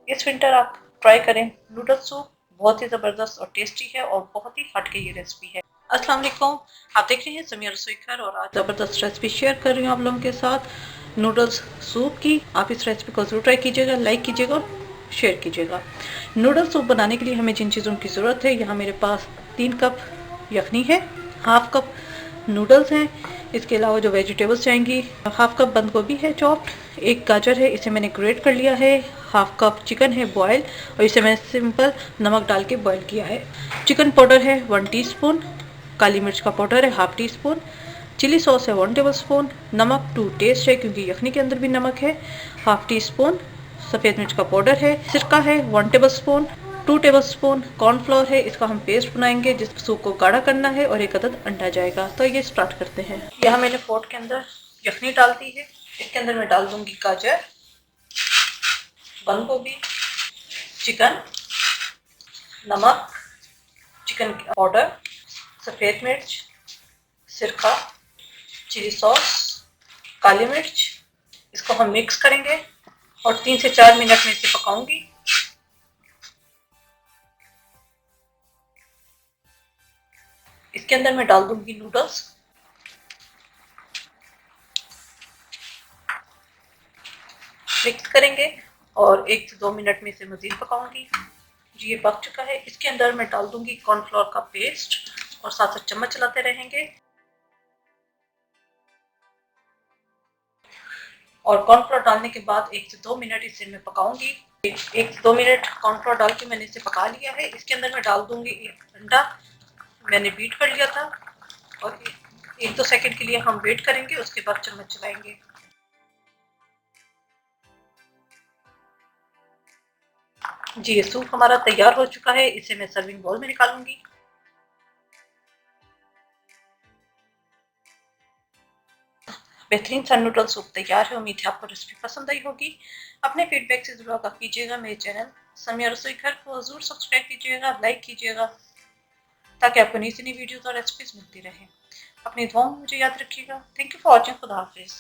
इस विंटर आप ट्राई करें नूडल सूप, बहुत ही ज़बरदस्त और टेस्टी है और बहुत ही हटके ये रेसिपी है। अस्सलाम वालेकुम, आप देख रहे हैं समिया रसोई घर और आज ज़बरदस्त रेसिपी शेयर कर रही हूँ आप लोगों के साथ नूडल्स सूप की। आप इस रेसिपी को ज़रूर ट्राई कीजिएगा, लाइक कीजिएगा और शेयर कीजिएगा। नूडल सूप बनाने के लिए हमें जिन चीज़ों की ज़रूरत है, यहाँ मेरे पास 3 कप यखनी है, हाफ कप नूडल्स हैं, इसके अलावा जो वेजिटेबल्स जाएंगी, हाफ कप बंद गोभी है चॉप्ड, एक गाजर है इसे मैंने ग्रेट कर लिया है, हाफ कप चिकन है बॉयल और इसे मैंने सिंपल नमक डाल के बॉयल किया है। चिकन पाउडर है 1 टीस्पून, काली मिर्च का पाउडर है half teaspoon, chilli sauce है 1 टेबल स्पून, नमक टू टेस्ट है क्योंकि यखनी के अंदर भी नमक है, हाफ टी स्पून सफ़ेद मिर्च का पाउडर है, सिरका है 1 table spoon, 2 table spoon cornflour है, इसका हम पेस्ट बनाएंगे जिस सूप को गाढ़ा करना है और एक अदद अंडा जाएगा। तो ये स्टार्ट करते हैं। यहाँ मैंने पोट के अंदर यखनी डाल दी है, इसके अंदर मैं डाल दूंगी गाजर, बंद गोभी, चिकन, नमक, चिकन पाउडर, सफ़ेद मिर्च, सिरका, चिली सॉस, काली मिर्च। इसको हम मिक्स करेंगे और 3 से 4 मिनट में इसे पकाऊंगी। इसके अंदर मैं डाल दूंगी नूडल्स, मिक्स करेंगे और 1 से 2 मिनट में इसे मज़ीद पकाऊंगी। जी ये पक चुका है। इसके अंदर मैं डाल दूंगी कॉर्नफ्लोर का पेस्ट और साथ साथ चम्मच चलाते रहेंगे और कॉर्नफ्लोर डालने के बाद 1 से 2 मिनट इसे मैं पकाऊंगी। 1 से 2 मिनट कॉर्नफ्लोर डाल के मैंने इसे पका लिया है। इसके अंदर मैं डाल दूंगी एक अंडा, मैंने बीट कर लिया था और 1-2 सेकंड के लिए हम वेट करेंगे, उसके बाद चम्मच चलाएंगे। जी ये सूप हमारा तैयार हो चुका है, इसे मैं सर्विंग बाउल में निकालूंगी। बेहतरीन सा नूडल सूप तैयार है। उम्मीद है आपको रेसिपी पसंद आई होगी। अपने फीडबैक से जरूर आगाह कीजिएगा। मेरे चैनल समिया रसोई घर को जरूर सब्सक्राइब कीजिएगा, लाइक कीजिएगा ताकि आपको नई से नई वीडियोस और रेसिपीज मिलती रहे। अपनी दुआओं में मुझे याद रखिएगा। Thank you for watching. खुदा हाफिज।